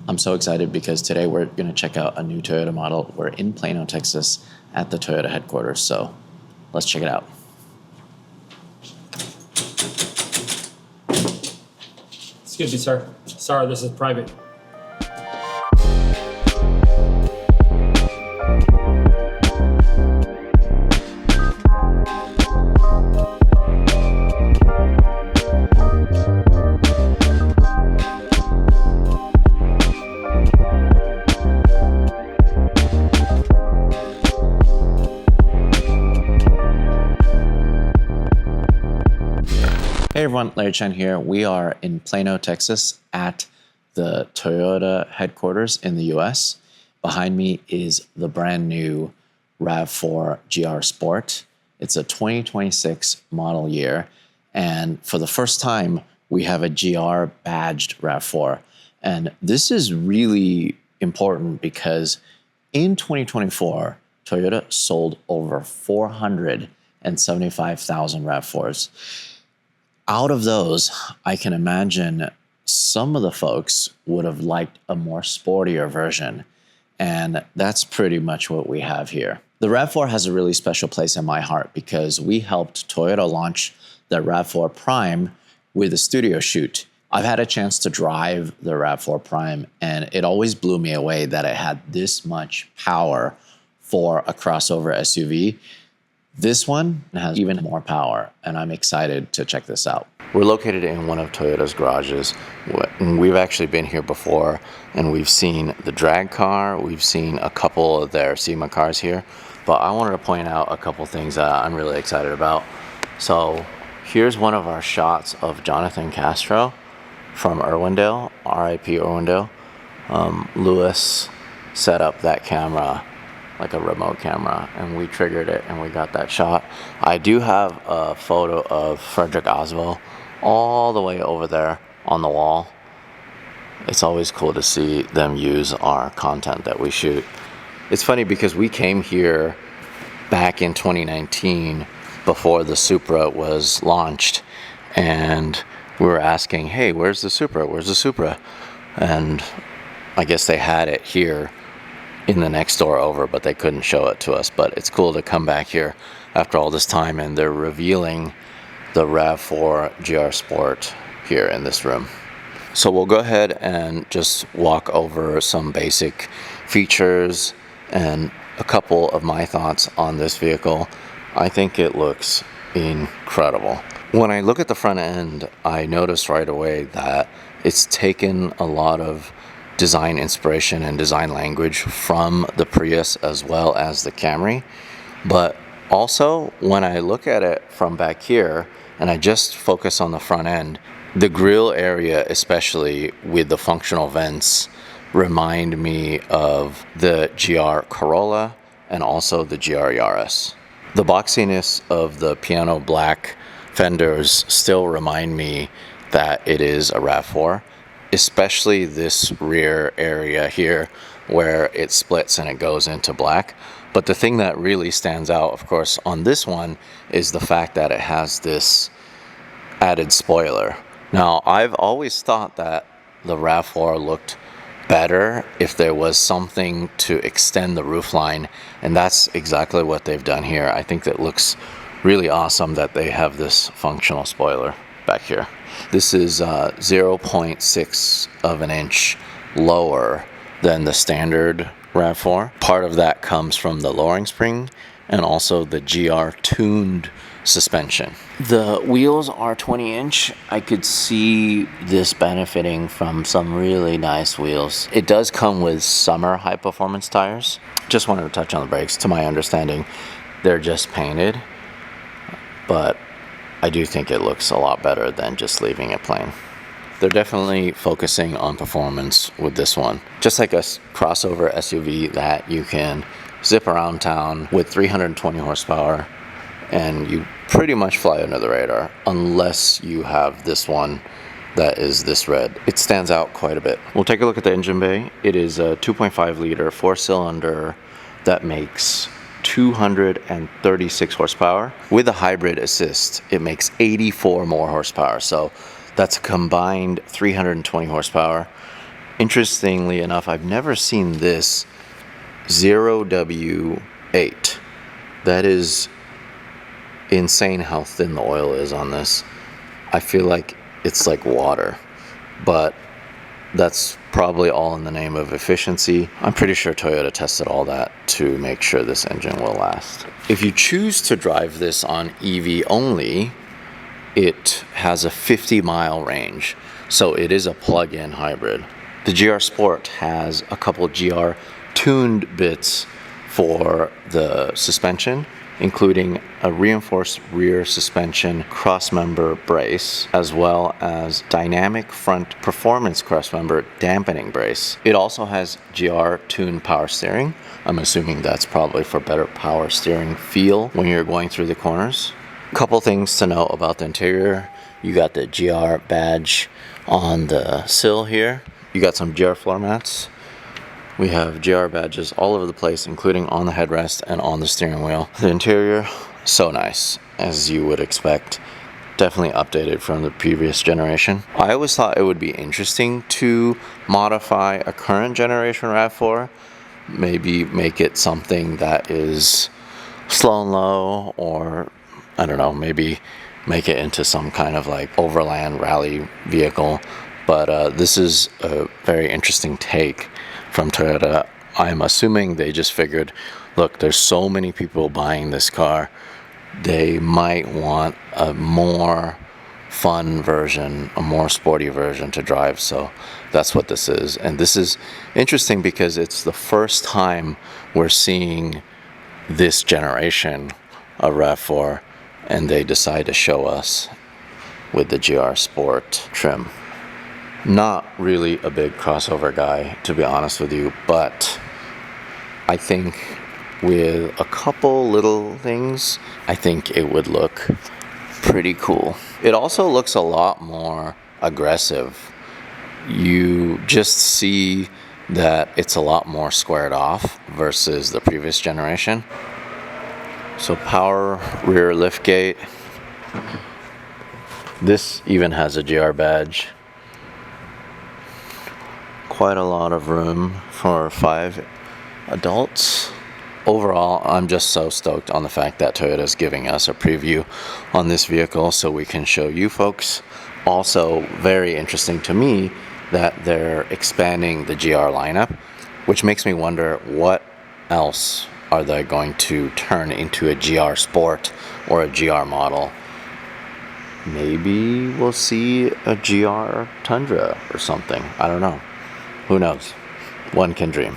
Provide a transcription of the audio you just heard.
I'm so excited because today we're going to check out a new Toyota model. We're in Plano, Texas at the Toyota headquarters, so let's check it out. Excuse me, sir. Sorry, this is private. Hey everyone, Larry Chen here. We are in Plano, Texas at the Toyota headquarters in the US. Behind me is the brand new RAV4 GR Sport. It's a 2026 model year, and for the first time, we have a GR badged RAV4. And this is really important because in 2024, Toyota sold over 475,000 RAV4s. Out of those, I can imagine some of the folks would have liked a more sportier version, and that's pretty much what we have here. The RAV4 has a really special place in my heart because we helped Toyota launch the RAV4 Prime with a studio shoot. I've had a chance to drive the RAV4 Prime, and it always blew me away that it had this much power for a crossover SUV. This one has even more power, and I'm excited to check this out. We're located in one of Toyota's garages. We've actually been here before, and we've seen the drag car, we've seen a couple of their SEMA cars here, but I wanted to point out a couple things that I'm really excited about. So here's one of our shots of Jonathan Castro from Irwindale, RIP Irwindale. Lewis set up that camera like a remote camera, and we triggered it and we got that shot. I do have a photo of Frederick Oswald all the way over there on the wall. It's always cool to see them use our content that we shoot. It's funny because we came here back in 2019 before the Supra was launched, and we were asking, hey, where's the Supra? Where's the Supra? And I guess they had it here in the next door over, but they couldn't show it to us. But it's cool to come back here after all this time, and they're revealing the RAV4 GR Sport here in this room. So we'll go ahead and just walk over some basic features and a couple of my thoughts on this vehicle. I think it looks incredible. When I look at the front end, I noticed right away that it's taken a lot of design inspiration and design language from the Prius as well as the Camry. But also, when I look at it from back here and I just focus on the front end, the grille area, especially with the functional vents, remind me of the GR Corolla and also the GR Yaris. The boxiness of the piano black fenders still remind me that it is a RAV4. Especially this rear area here where it splits and it goes into black. But the thing that really stands out, of course, on this one is the fact that it has this added spoiler. Now, I've always thought that the RAV4 looked better if there was something to extend the roofline, and that's exactly what they've done here. I think that looks really awesome that they have this functional spoiler back here. This is 0.6 of an inch lower than the standard RAV4. Part of that comes from the lowering spring and also the GR tuned suspension. The wheels are 20-inch. I could see this benefiting from some really nice wheels. It does come with summer high performance tires. Just wanted to touch on the brakes. To my understanding, they're just painted, but I do think it looks a lot better than just leaving it plain. They're definitely focusing on performance with this one. Just like a crossover SUV that you can zip around town with 320 horsepower and you pretty much fly under the radar, unless you have this one that is this red. It stands out quite a bit. We'll take a look at the engine bay. It is a 2.5 liter 4-cylinder that makes 236 horsepower. With a hybrid assist, it makes 84 more horsepower. So that's a combined 320 horsepower. Interestingly enough, I've never seen this 0W8. That is insane how thin the oil is on this. I feel like it's like water, but that's probably all in the name of efficiency. I'm pretty sure Toyota tested all that to make sure this engine will last. If you choose to drive this on EV only, it has a 50-mile range, so it is a plug-in hybrid. The GR Sport has a couple GR tuned bits for the suspension, including a reinforced rear suspension crossmember brace, as well as dynamic front performance crossmember dampening brace. It also has GR tuned power steering. I'm assuming that's probably for better power steering feel when you're going through the corners. Couple things to know about the interior. You got the GR badge on the sill here. You got some GR floor mats. We have GR badges all over the place, including on the headrest and on the steering wheel. The interior, so nice, as you would expect. Definitely updated from the previous generation. I always thought it would be interesting to modify a current generation RAV4. Maybe make it something that is slow and low, or I don't know, maybe make it into some kind of like overland rally vehicle. But this is a very interesting take from Toyota. I'm assuming they just figured, look, there's so many people buying this car, they might want a more fun version, a more sporty version to drive. So that's what this is. And this is interesting because it's the first time we're seeing this generation of RAV4, and they decide to show us with the GR Sport trim. Not really a big crossover guy, to be honest with you, but I think with a couple little things, I think it would look pretty cool. It also looks a lot more aggressive. You just see that it's a lot more squared off versus the previous generation. So power rear liftgate. This even has a GR badge. Quite a lot of room for 5 adults. Overall, I'm just so stoked on the fact that Toyota is giving us a preview on this vehicle so we can show you folks. Also, very interesting to me that they're expanding the GR lineup, which makes me wonder what else are they going to turn into a GR Sport or a GR model. Maybe we'll see a GR Tundra or something. I don't know. Who knows? One can dream.